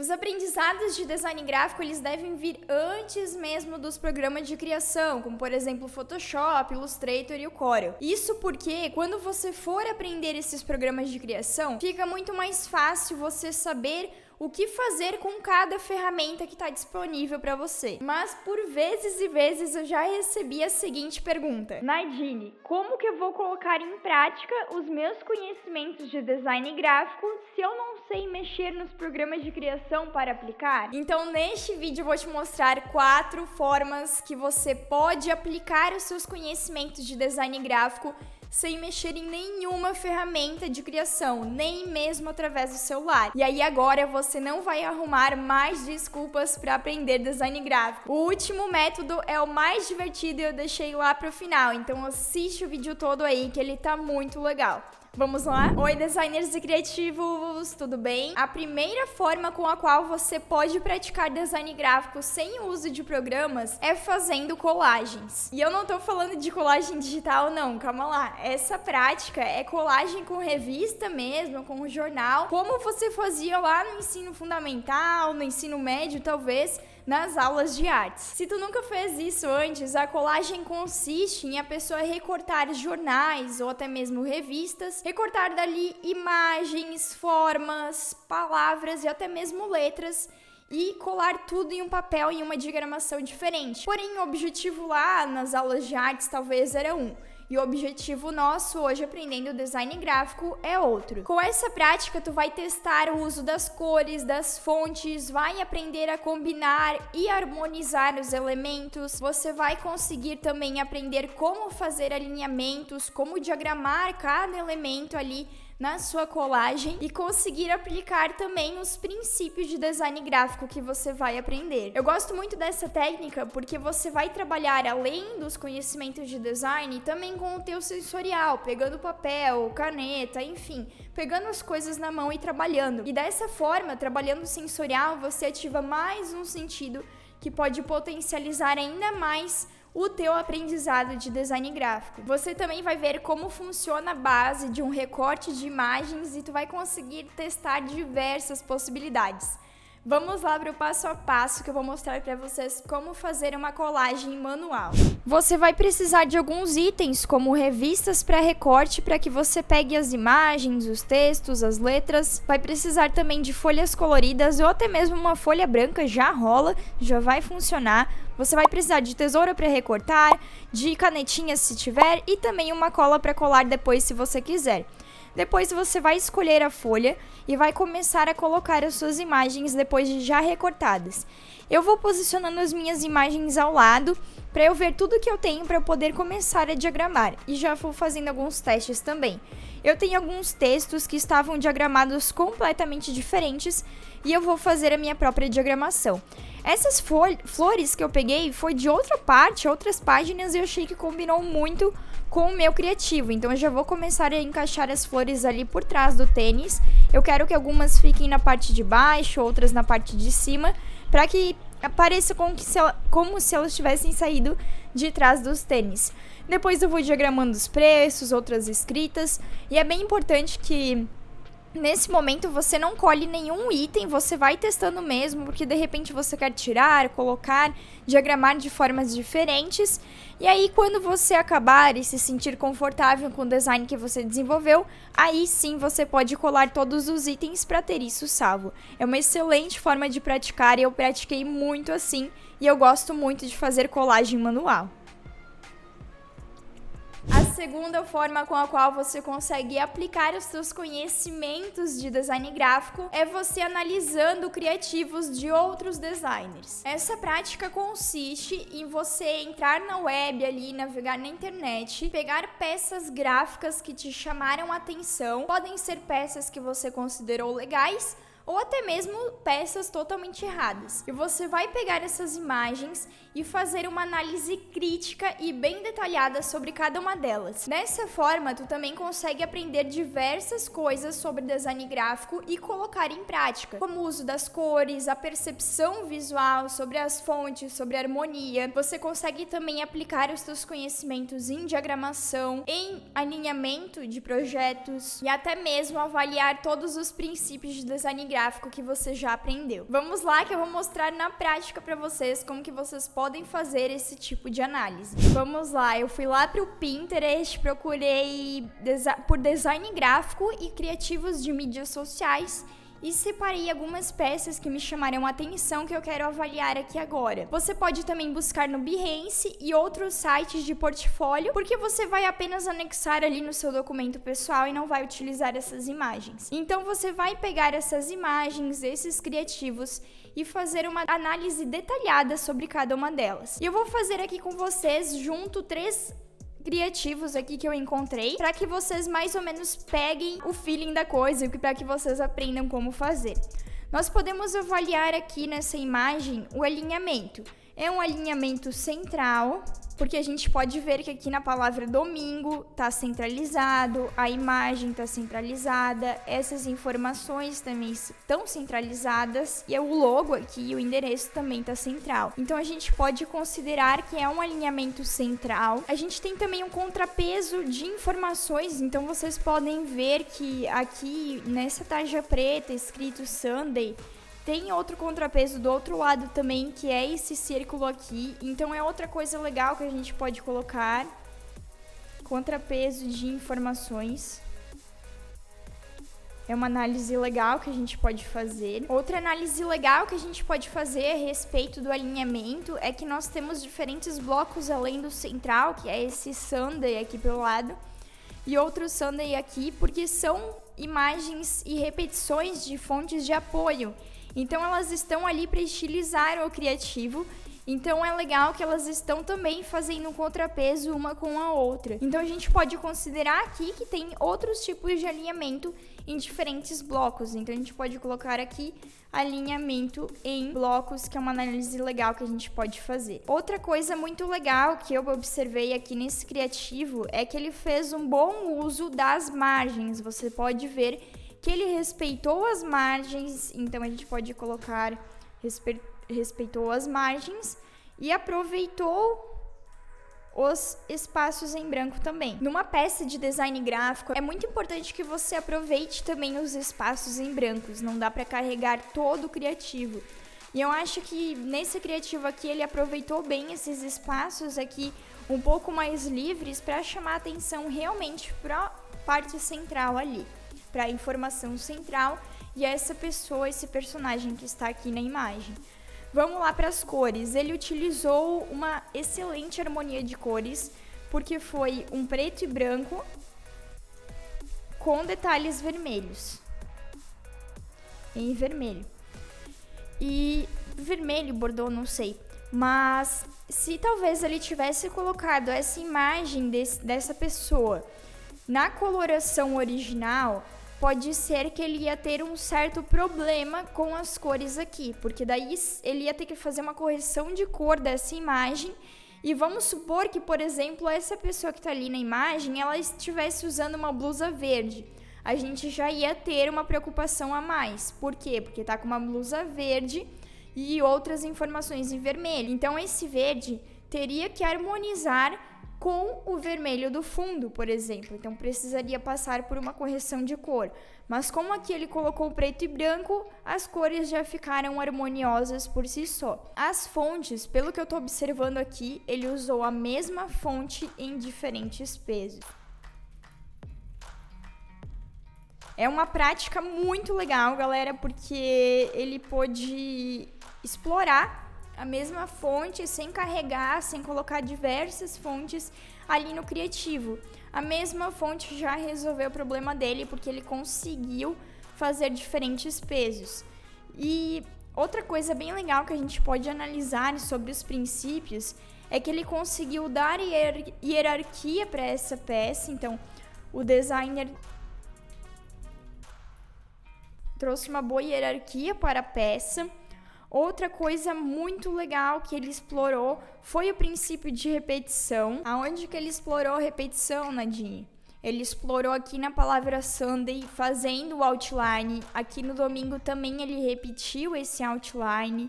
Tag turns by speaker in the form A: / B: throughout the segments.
A: Os aprendizados de design gráfico, eles devem vir antes mesmo dos programas de criação, como por exemplo o Photoshop, Illustrator e o Corel. Isso porque quando você for aprender esses programas de criação, fica muito mais fácil você saber o que fazer com cada ferramenta que está disponível para você. Mas por vezes e vezes eu já recebi a seguinte pergunta: Nadine, como que eu vou colocar em prática os meus conhecimentos de design gráfico se eu não sei mexer nos programas de criação para aplicar? Então neste vídeo eu vou te mostrar 4 formas que você pode aplicar os seus conhecimentos de design gráfico sem mexer em nenhuma ferramenta de criação, nem mesmo através do celular. E aí agora você não vai arrumar mais desculpas para aprender design gráfico. O último método é o mais divertido e eu deixei lá pro final, então assiste o vídeo todo aí que ele tá muito legal. Vamos lá? Oi, designers e criativos, tudo bem? A primeira forma com a qual você pode praticar design gráfico sem o uso de programas é fazendo colagens. E eu não tô falando de colagem digital não, calma lá. Essa prática é colagem com revista mesmo, com jornal, como você fazia lá no ensino fundamental, no ensino médio talvez, nas aulas de artes. Se tu nunca fez isso antes, a colagem consiste em a pessoa recortar jornais ou até mesmo revistas, recortar dali imagens, formas, palavras e até mesmo letras e colar tudo em um papel em uma diagramação diferente. Porém, o objetivo lá nas aulas de artes talvez era um. E o objetivo nosso hoje aprendendo design gráfico é outro. Com essa prática, tu vai testar o uso das cores, das fontes, vai aprender a combinar e harmonizar os elementos. Você vai conseguir também aprender como fazer alinhamentos, como diagramar cada elemento ali na sua colagem e conseguir aplicar também os princípios de design gráfico que você vai aprender. Eu gosto muito dessa técnica porque você vai trabalhar além dos conhecimentos de design também com o teu sensorial, pegando papel, caneta, enfim, pegando as coisas na mão e trabalhando. E dessa forma, trabalhando o sensorial, você ativa mais um sentido que pode potencializar ainda mais o teu aprendizado de design gráfico. Você também vai ver como funciona a base de um recorte de imagens e tu vai conseguir testar diversas possibilidades. Vamos lá para o passo a passo que eu vou mostrar para vocês como fazer uma colagem manual. Você vai precisar de alguns itens como revistas para recorte para que você pegue as imagens, os textos, as letras. Vai precisar também de folhas coloridas ou até mesmo uma folha branca, já rola, já vai funcionar. Você vai precisar de tesoura para recortar, de canetinhas se tiver e também uma cola para colar depois se você quiser. Depois você vai escolher a folha e vai começar a colocar as suas imagens depois de já recortadas. Eu vou posicionando as minhas imagens ao lado para eu ver tudo que eu tenho para poder começar a diagramar e já vou fazendo alguns testes também. Eu tenho alguns textos que estavam diagramados completamente diferentes e eu vou fazer a minha própria diagramação. Essas flores que eu peguei foi de outra parte, outras páginas e eu achei que combinou muito com o meu criativo. Então eu já vou começar a encaixar as flores ali por trás do tênis. Eu quero que algumas fiquem na parte de baixo, outras na parte de cima, para que pareça como se elas tivessem saído de trás dos tênis. Depois eu vou diagramando os preços, outras escritas, e é bem importante que nesse momento você não colhe nenhum item, você vai testando mesmo, porque de repente você quer tirar, colocar, diagramar de formas diferentes. E aí quando você acabar e se sentir confortável com o design que você desenvolveu, aí sim você pode colar todos os itens para ter isso salvo. É uma excelente forma de praticar e eu pratiquei muito assim e eu gosto muito de fazer colagem manual. A segunda forma com a qual você consegue aplicar os seus conhecimentos de design gráfico é você analisando criativos de outros designers. Essa prática consiste em você entrar na web ali, navegar na internet, pegar peças gráficas que te chamaram a atenção, podem ser peças que você considerou legais, ou até mesmo peças totalmente erradas. E você vai pegar essas imagens e fazer uma análise crítica e bem detalhada sobre cada uma delas. Dessa forma, tu também consegue aprender diversas coisas sobre design gráfico e colocar em prática, como o uso das cores, a percepção visual, sobre as fontes, sobre a harmonia. Você consegue também aplicar os seus conhecimentos em diagramação, em alinhamento de projetos e até mesmo avaliar todos os princípios de design gráfico gráfico que você já aprendeu. Vamos lá que eu vou mostrar na prática para vocês como que vocês podem fazer esse tipo de análise. Vamos lá, eu fui lá para o Pinterest, procurei por design gráfico e criativos de mídias sociais e separei algumas peças que me chamaram a atenção que eu quero avaliar aqui agora. Você pode também buscar no Behance e outros sites de portfólio, porque você vai apenas anexar ali no seu documento pessoal e não vai utilizar essas imagens. Então você vai pegar essas imagens, esses criativos e fazer uma análise detalhada sobre cada uma delas. E eu vou fazer aqui com vocês junto 3 criativos aqui que eu encontrei, para que vocês mais ou menos peguem o feeling da coisa e para que vocês aprendam como fazer. Nós podemos avaliar aqui nessa imagem o alinhamento. É um alinhamento central, porque a gente pode ver que aqui na palavra domingo está centralizado, a imagem está centralizada, essas informações também estão centralizadas e o logo aqui, o endereço também está central. Então a gente pode considerar que é um alinhamento central. A gente tem também um contrapeso de informações, então vocês podem ver que aqui nessa tarja preta escrito Sunday, tem outro contrapeso do outro lado também, que é esse círculo aqui. Então é outra coisa legal que a gente pode colocar. Contrapeso de informações. É uma análise legal que a gente pode fazer. Outra análise legal que a gente pode fazer a respeito do alinhamento é que nós temos diferentes blocos além do central, que é esse Sunday aqui pelo lado, e outro Sunday aqui, porque são imagens e repetições de fontes de apoio. Então elas estão ali para estilizar o criativo, então é legal que elas estão também fazendo um contrapeso uma com a outra. Então a gente pode considerar aqui que tem outros tipos de alinhamento em diferentes blocos, então a gente pode colocar aqui alinhamento em blocos, que é uma análise legal que a gente pode fazer. Outra coisa muito legal que eu observei aqui nesse criativo é que ele fez um bom uso das margens. Você pode ver que ele respeitou as margens, então a gente pode colocar respeitou as margens e aproveitou os espaços em branco também. Numa peça de design gráfico, é muito importante que você aproveite também os espaços em brancos, não dá para carregar todo o criativo. E eu acho que nesse criativo aqui ele aproveitou bem esses espaços aqui um pouco mais livres para chamar a atenção realmente para a parte central ali, para a informação central e essa pessoa, esse personagem que está aqui na imagem. Vamos lá para as cores. Ele utilizou uma excelente harmonia de cores, porque foi um preto e branco com detalhes vermelhos. Em vermelho. E vermelho, bordô, não sei. Mas se talvez ele tivesse colocado essa imagem dessa pessoa na coloração original, pode ser que ele ia ter um certo problema com as cores aqui, porque daí ele ia ter que fazer uma correção de cor dessa imagem. E vamos supor que, por exemplo, essa pessoa que está ali na imagem, ela estivesse usando uma blusa verde. A gente já ia ter uma preocupação a mais. Por quê? Porque está com uma blusa verde e outras informações em vermelho. Então, esse verde teria que harmonizar com o vermelho do fundo, por exemplo. Então, precisaria passar por uma correção de cor. Mas como aqui ele colocou preto e branco, as cores já ficaram harmoniosas por si só. As fontes, pelo que eu estou observando aqui, ele usou a mesma fonte em diferentes pesos. É uma prática muito legal, galera, porque ele pôde explorar a mesma fonte sem carregar, sem colocar diversas fontes ali no criativo. A mesma fonte já resolveu o problema dele, porque ele conseguiu fazer diferentes pesos. E outra coisa bem legal que a gente pode analisar sobre os princípios é que ele conseguiu dar hierarquia para essa peça. Então, o designer trouxe uma boa hierarquia para a peça. Outra coisa muito legal que ele explorou foi o princípio de repetição. Aonde que ele explorou a repetição, Nadine? Ele explorou aqui na palavra Sunday, fazendo o outline. Aqui no domingo também ele repetiu esse outline.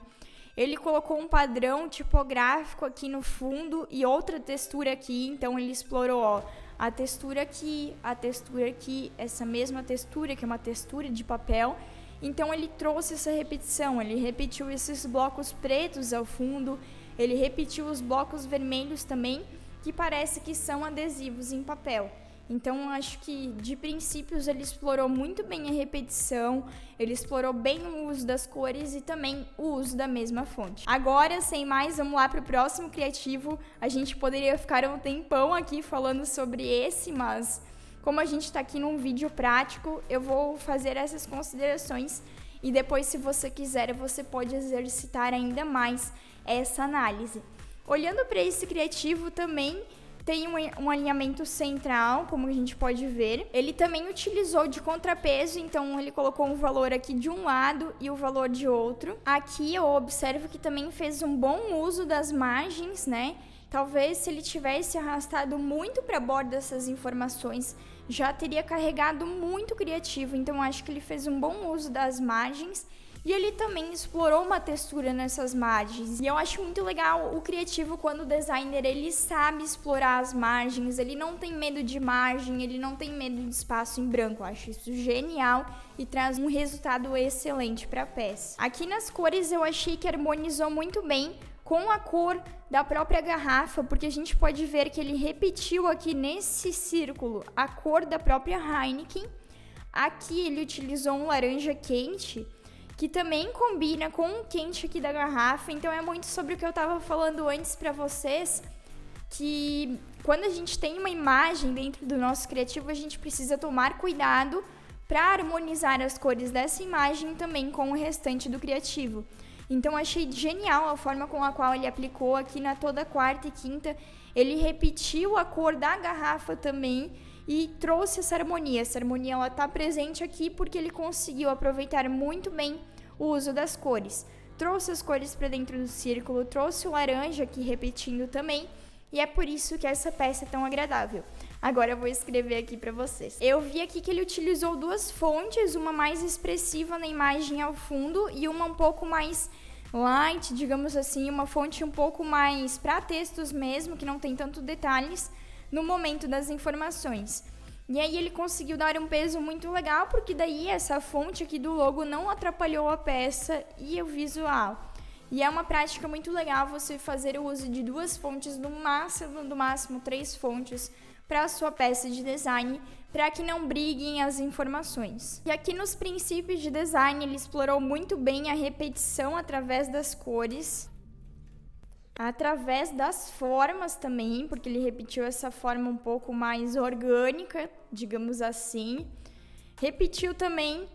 A: Ele colocou um padrão tipográfico aqui no fundo e outra textura aqui. Então ele explorou, a textura aqui, essa mesma textura, que é uma textura de papel. Então ele trouxe essa repetição, ele repetiu esses blocos pretos ao fundo, ele repetiu os blocos vermelhos também, que parece que são adesivos em papel. Então, acho que, de princípios, ele explorou muito bem a repetição, ele explorou bem o uso das cores e também o uso da mesma fonte. Agora, sem mais, vamos lá para o próximo criativo. A gente poderia ficar um tempão aqui falando sobre esse, mas como a gente está aqui num vídeo prático, eu vou fazer essas considerações e depois, se você quiser, você pode exercitar ainda mais essa análise. Olhando para esse criativo também, tem um alinhamento central, como a gente pode ver. Ele também utilizou de contrapeso, então ele colocou um valor aqui de um lado e o valor de outro. Aqui eu observo que também fez um bom uso das margens, né? Talvez se ele tivesse arrastado muito para a borda essas informações, já teria carregado muito criativo. Então acho que ele fez um bom uso das margens. E ele também explorou uma textura nessas margens. E eu acho muito legal o criativo quando o designer ele sabe explorar as margens, ele não tem medo de margem, ele não tem medo de espaço em branco. Eu acho isso genial e traz um resultado excelente para a peça. Aqui nas cores eu achei que harmonizou muito bem com a cor da própria garrafa, porque a gente pode ver que ele repetiu aqui nesse círculo a cor da própria Heineken. Aqui ele utilizou um laranja quente, que também combina com o quente aqui da garrafa. Então é muito sobre o que eu estava falando antes para vocês, que quando a gente tem uma imagem dentro do nosso criativo, a gente precisa tomar cuidado para harmonizar as cores dessa imagem também com o restante do criativo. Então achei genial a forma com a qual ele aplicou aqui na toda quarta e quinta. Ele repetiu a cor da garrafa também e trouxe essa harmonia. Essa harmonia ela está presente aqui porque ele conseguiu aproveitar muito bem o uso das cores. Trouxe as cores para dentro do círculo, trouxe o laranja aqui repetindo também, e é por isso que essa peça é tão agradável. Agora eu vou escrever aqui para vocês. Eu vi aqui que ele utilizou duas fontes, uma mais expressiva na imagem ao fundo e uma um pouco mais light, digamos assim, uma fonte um pouco mais para textos mesmo, que não tem tanto detalhes no momento das informações. E aí ele conseguiu dar um peso muito legal, porque daí essa fonte aqui do logo não atrapalhou a peça e o visual. E é uma prática muito legal você fazer o uso de duas fontes, no máximo 3 fontes, para a sua peça de design, para que não briguem as informações. E aqui nos princípios de design ele explorou muito bem a repetição através das cores, através das formas também, porque ele repetiu essa forma um pouco mais orgânica, digamos assim. Repetiu também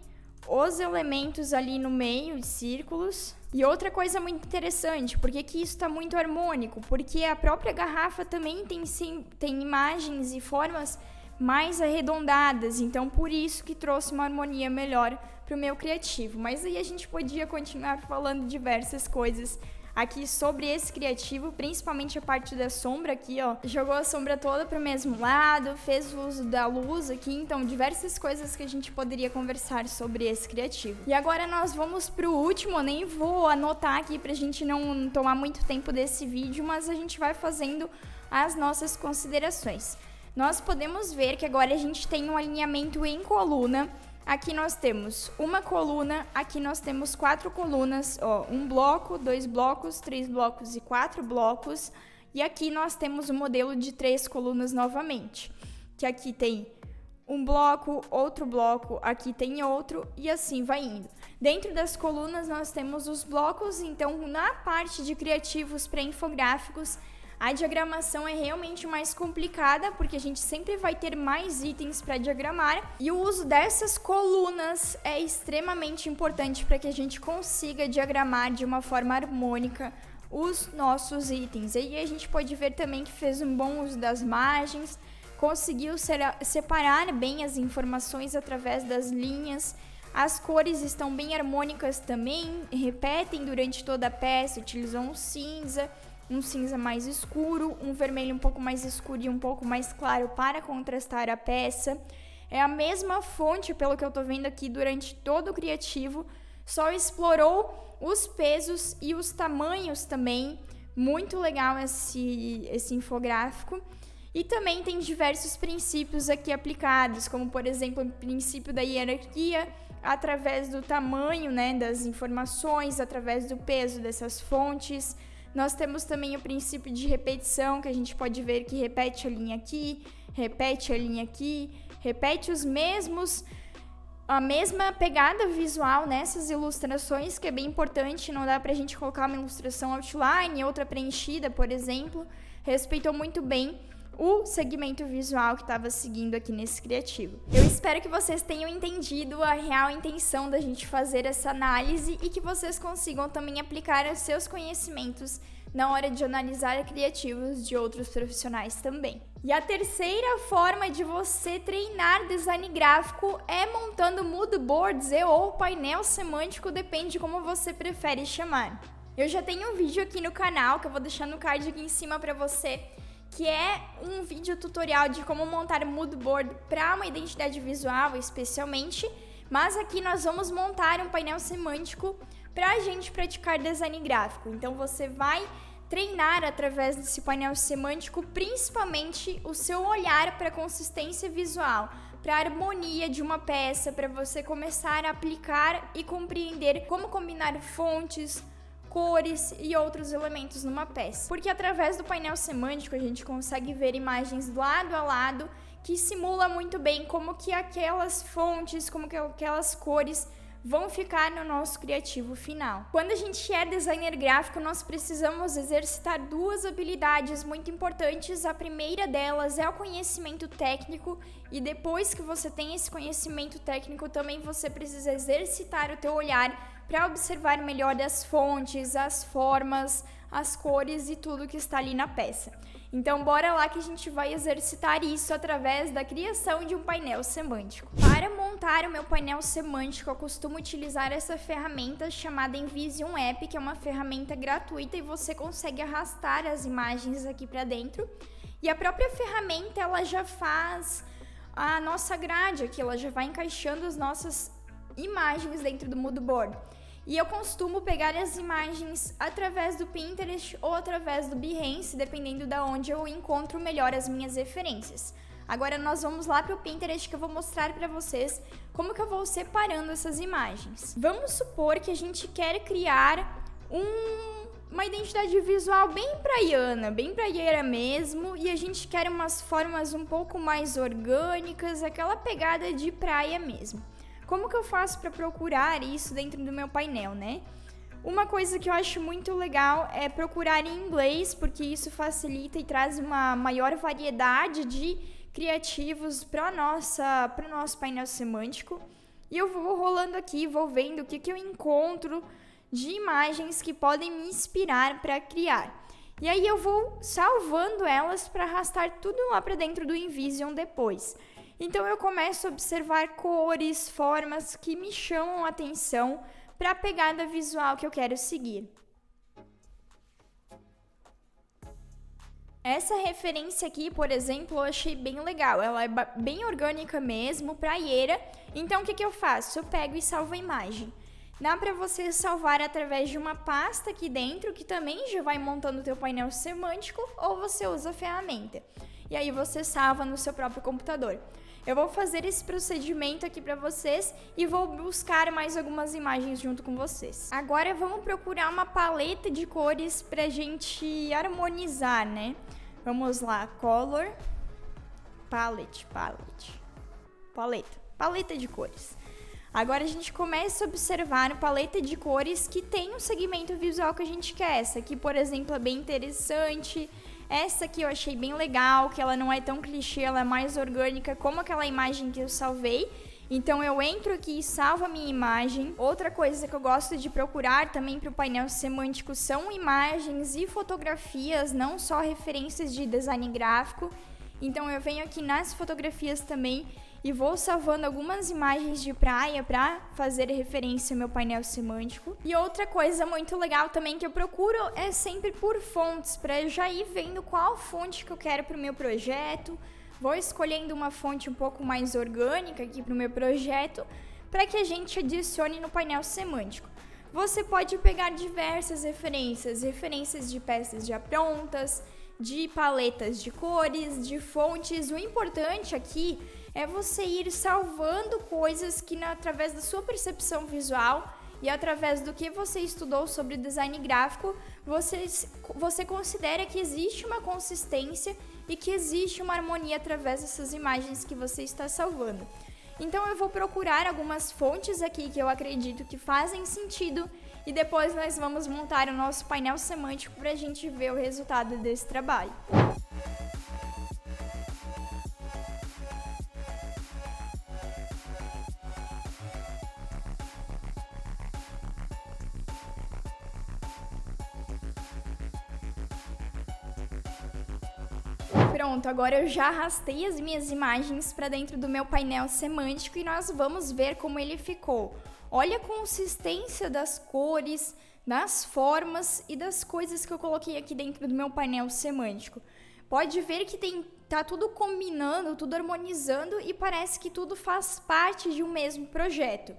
A: os elementos ali no meio, de círculos. E outra coisa muito interessante, por que isso está muito harmônico? Porque a própria garrafa também tem imagens e formas mais arredondadas, então por isso que trouxe uma harmonia melhor para o meu criativo. Mas aí a gente podia continuar falando diversas coisas aqui sobre esse criativo, principalmente a parte da sombra aqui, ó. Jogou a sombra toda pro mesmo lado, fez o uso da luz aqui, então diversas coisas que a gente poderia conversar sobre esse criativo. E agora nós vamos pro último, eu nem vou anotar aqui pra gente não tomar muito tempo desse vídeo, mas a gente vai fazendo as nossas considerações. Nós podemos ver que agora a gente tem um alinhamento em coluna. Aqui nós temos uma coluna, aqui nós temos 4 colunas, ó, 1 bloco, 2 blocos, 3 blocos e 4 blocos. E aqui nós temos o modelo de 3 colunas novamente, que aqui tem um bloco, aqui tem outro e assim vai indo. Dentro das colunas nós temos os blocos, então na parte de criativos para infográficos, a diagramação é realmente mais complicada, porque a gente sempre vai ter mais itens para diagramar, e o uso dessas colunas é extremamente importante para que a gente consiga diagramar de uma forma harmônica os nossos itens. E aí a gente pode ver também que fez um bom uso das margens, conseguiu separar bem as informações através das linhas. As cores estão bem harmônicas também, repetem durante toda a peça, utilizou um cinza mais escuro, um vermelho um pouco mais escuro e um pouco mais claro para contrastar a peça. É a mesma fonte, pelo que eu tô vendo aqui, durante todo o criativo, só explorou os pesos e os tamanhos também. Muito legal esse infográfico. E também tem diversos princípios aqui aplicados, como por exemplo o princípio da hierarquia, através do tamanho, né, das informações, através do peso dessas fontes. Nós temos também o princípio de repetição, que a gente pode ver que repete a linha aqui, repete a linha aqui, repete a mesma pegada visual nessas ilustrações, que é bem importante. Não dá pra gente colocar uma ilustração outline e outra preenchida, por exemplo. Respeitou muito bem o segmento visual que estava seguindo aqui nesse criativo. Eu espero que vocês tenham entendido a real intenção da gente fazer essa análise e que vocês consigam também aplicar os seus conhecimentos na hora de analisar criativos de outros profissionais também. E a terceira forma de você treinar design gráfico é montando mood boards ou painel semântico, depende de como você prefere chamar. Eu já tenho um vídeo aqui no canal, que eu vou deixar no card aqui em cima para você, que é um vídeo tutorial de como montar mood board para uma identidade visual especialmente, mas aqui nós vamos montar um painel semântico para a gente praticar design gráfico. Então você vai treinar através desse painel semântico principalmente o seu olhar para a consistência visual, para a harmonia de uma peça, para você começar a aplicar e compreender como combinar fontes, cores e outros elementos numa peça. Porque através do painel semântico a gente consegue ver imagens lado a lado que simula muito bem como que aquelas fontes, como que aquelas cores vão ficar no nosso criativo final. Quando a gente é designer gráfico, nós precisamos exercitar duas habilidades muito importantes. A primeira delas é o conhecimento técnico, e depois que você tem esse conhecimento técnico, também você precisa exercitar o teu olhar para observar melhor as fontes, as formas, as cores e tudo que está ali na peça. Então, bora lá que a gente vai exercitar isso através da criação de um painel semântico. Para montar o meu painel semântico, eu costumo utilizar essa ferramenta chamada Envision App, que é uma ferramenta gratuita e você consegue arrastar as imagens aqui para dentro. E a própria ferramenta, ela já faz a nossa grade aqui, ela já vai encaixando as nossas imagens dentro do mood board. E eu costumo pegar as imagens através do Pinterest ou através do Behance, dependendo de onde eu encontro melhor as minhas referências. Agora nós vamos lá para o Pinterest, que eu vou mostrar para vocês como que eu vou separando essas imagens. Vamos supor que a gente quer criar uma identidade visual bem praiana, bem praieira mesmo, e a gente quer umas formas um pouco mais orgânicas, aquela pegada de praia mesmo. Como que eu faço para procurar isso dentro do meu painel, né? Uma coisa que eu acho muito legal é procurar em inglês, porque isso facilita e traz uma maior variedade de criativos para o nosso painel semântico. E eu vou rolando aqui, vou vendo o que eu encontro de imagens que podem me inspirar para criar. E aí eu vou salvando elas para arrastar tudo lá para dentro do Envision depois. Então eu começo a observar cores, formas que me chamam a atenção para a pegada visual que eu quero seguir. Essa referência aqui, por exemplo, eu achei bem legal. Ela é bem orgânica mesmo, praieira. Então o que eu faço? Eu pego e salvo a imagem. Dá para você salvar através de uma pasta aqui dentro, que também já vai montando o teu painel semântico, ou você usa a ferramenta. E aí você salva no seu próprio computador. Eu vou fazer esse procedimento aqui para vocês e vou buscar mais algumas imagens junto com vocês. Agora vamos procurar uma paleta de cores pra gente harmonizar, né? Vamos lá, Color, paleta de cores. Agora a gente começa a observar a paleta de cores que tem um segmento visual que a gente quer. Essa aqui, por exemplo, é bem interessante. Essa aqui eu achei bem legal, que ela não é tão clichê, ela é mais orgânica, como aquela imagem que eu salvei. Então eu entro aqui e salvo a minha imagem. Outra coisa que eu gosto de procurar também para o painel semântico são imagens e fotografias, não só referências de design gráfico. Então eu venho aqui nas fotografias também e vou salvando algumas imagens de praia para fazer referência ao meu painel semântico. E outra coisa muito legal também que eu procuro é sempre por fontes, para eu já ir vendo qual fonte que eu quero para o meu projeto. Vou escolhendo uma fonte um pouco mais orgânica aqui para o meu projeto, para que a gente adicione no painel semântico. Você pode pegar diversas referências de peças já prontas, de paletas de cores, de fontes. O importante aqui é você ir salvando coisas que através da sua percepção visual e através do que você estudou sobre design gráfico, você considera que existe uma consistência e que existe uma harmonia através dessas imagens que você está salvando. Então eu vou procurar algumas fontes aqui que eu acredito que fazem sentido e depois nós vamos montar o nosso painel semântico para a gente ver o resultado desse trabalho. Pronto, agora eu já arrastei as minhas imagens para dentro do meu painel semântico e nós vamos ver como ele ficou. Olha a consistência das cores, das formas e das coisas que eu coloquei aqui dentro do meu painel semântico. Pode ver que tá tudo combinando, tudo harmonizando e parece que tudo faz parte de um mesmo projeto.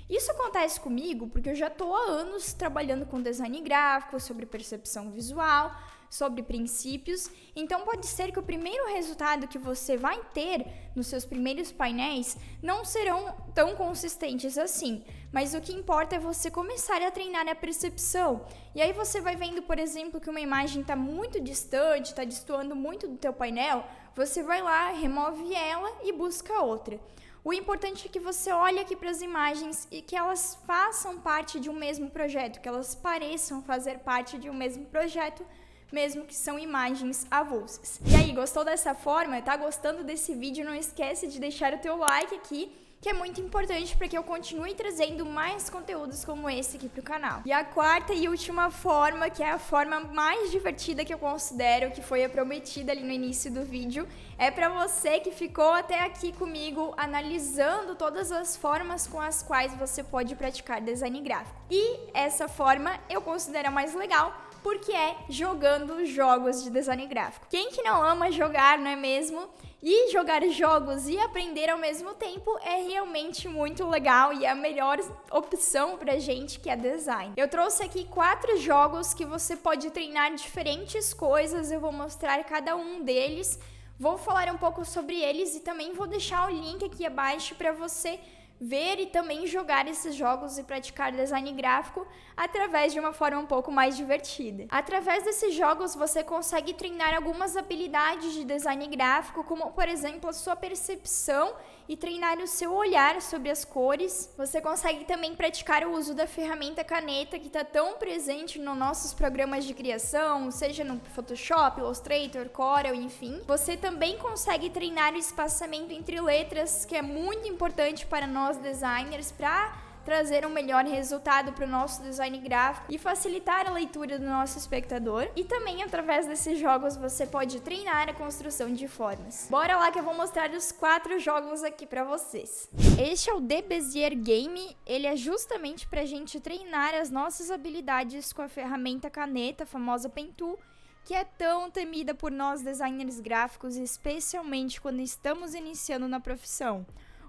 A: Isso acontece comigo porque eu já estou há anos trabalhando com design gráfico, sobre percepção visual, sobre princípios, então pode ser que o primeiro resultado que você vai ter nos seus primeiros painéis não serão tão consistentes assim, mas o que importa é você começar a treinar a percepção, e aí você vai vendo, por exemplo, que uma imagem está muito distante, está destoando muito do teu painel, você vai lá, remove ela e busca outra. O importante é que você olhe aqui para as imagens e que elas façam parte de um mesmo projeto, que elas pareçam fazer parte de um mesmo projeto, mesmo que são imagens avulsas. E aí, gostou dessa forma? Tá gostando desse vídeo? Não esquece de deixar o teu like aqui, que é muito importante para que eu continue trazendo mais conteúdos como esse aqui pro canal. E a quarta e última forma, que é a forma mais divertida que eu considero, que foi a prometida ali no início do vídeo, é para você que ficou até aqui comigo analisando todas as formas com as quais você pode praticar design gráfico. E essa forma eu considero a mais legal, porque é jogando jogos de design gráfico. Quem que não ama jogar, não é mesmo? E jogar jogos e aprender ao mesmo tempo é realmente muito legal e é a melhor opção pra gente que é design. Eu trouxe aqui 4 jogos que você pode treinar diferentes coisas, eu vou mostrar cada um deles, vou falar um pouco sobre eles e também vou deixar o link aqui abaixo para você ver e também jogar esses jogos e praticar design gráfico através de uma forma um pouco mais divertida. Através desses jogos você consegue treinar algumas habilidades de design gráfico, como por exemplo a sua percepção e treinar o seu olhar sobre as cores. Você consegue também praticar o uso da ferramenta caneta, que está tão presente nos nossos programas de criação, seja no Photoshop, Illustrator, Corel, enfim. Você também consegue treinar o espaçamento entre letras, que é muito importante para nós designers, para trazer um melhor resultado para o nosso design gráfico e facilitar a leitura do nosso espectador. E também através desses jogos você pode treinar a construção de formas. Bora lá que eu vou mostrar os 4 jogos aqui para vocês. Este é o De Bezier Game, ele é justamente para a gente treinar as nossas habilidades com a ferramenta caneta, a famosa Pen Tool, que é tão temida por nós designers gráficos, especialmente quando estamos iniciando na profissão.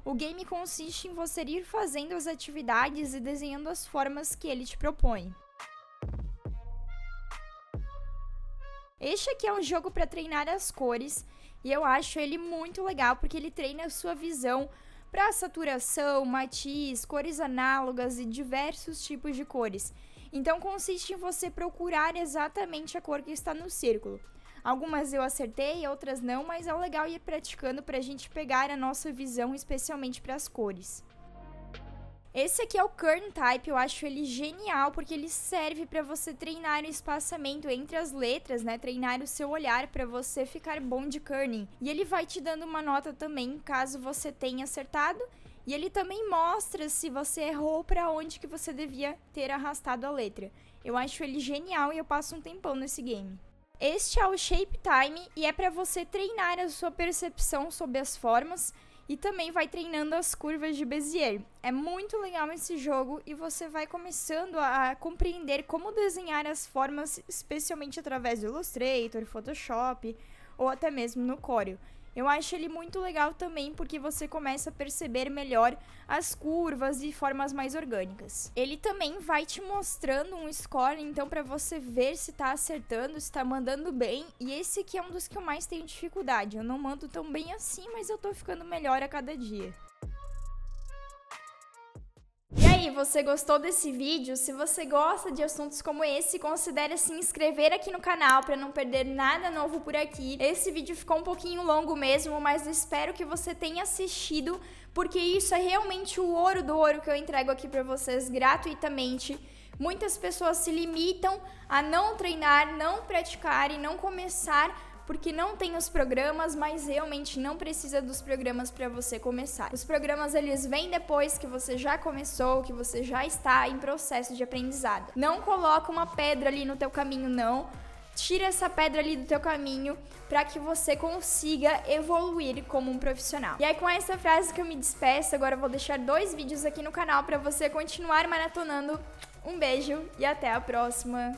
A: O game consiste em você ir fazendo as atividades e desenhando as formas que ele te propõe. Este aqui é um jogo para treinar as cores e eu acho ele muito legal porque ele treina a sua visão para saturação, matiz, cores análogas e diversos tipos de cores. Então consiste em você procurar exatamente a cor que está no círculo. Algumas eu acertei, outras não, mas é legal ir praticando para a gente pegar a nossa visão, especialmente para as cores. Esse aqui é o Kern Type, eu acho ele genial porque ele serve para você treinar o espaçamento entre as letras, né? Treinar o seu olhar para você ficar bom de kerning. E ele vai te dando uma nota também, caso você tenha acertado. E ele também mostra se você errou para onde que você devia ter arrastado a letra. Eu acho ele genial e eu passo um tempão nesse game. Este é o Shape Time e é para você treinar a sua percepção sobre as formas e também vai treinando as curvas de Bezier. É muito legal esse jogo e você vai começando a compreender como desenhar as formas, especialmente através do Illustrator, Photoshop ou até mesmo no Corel. Eu acho ele muito legal também porque você começa a perceber melhor as curvas e formas mais orgânicas. Ele também vai te mostrando um score, então para você ver se tá acertando, se tá mandando bem. E esse aqui é um dos que eu mais tenho dificuldade. Eu não mando tão bem assim, mas eu tô ficando melhor a cada dia. E aí, você gostou desse vídeo? Se você gosta de assuntos como esse, considere se inscrever aqui no canal para não perder nada novo por aqui. Esse vídeo ficou um pouquinho longo mesmo, mas espero que você tenha assistido, porque isso é realmente o ouro do ouro que eu entrego aqui para vocês gratuitamente. Muitas pessoas se limitam a não treinar, não praticar e não começar porque não tem os programas, mas realmente não precisa dos programas para você começar. Os programas, eles vêm depois que você já começou, que você já está em processo de aprendizado. Não coloca uma pedra ali no teu caminho, não. Tira essa pedra ali do teu caminho para que você consiga evoluir como um profissional. E aí, com essa frase que eu me despeço, agora eu vou deixar 2 vídeos aqui no canal para você continuar maratonando. Um beijo e até a próxima!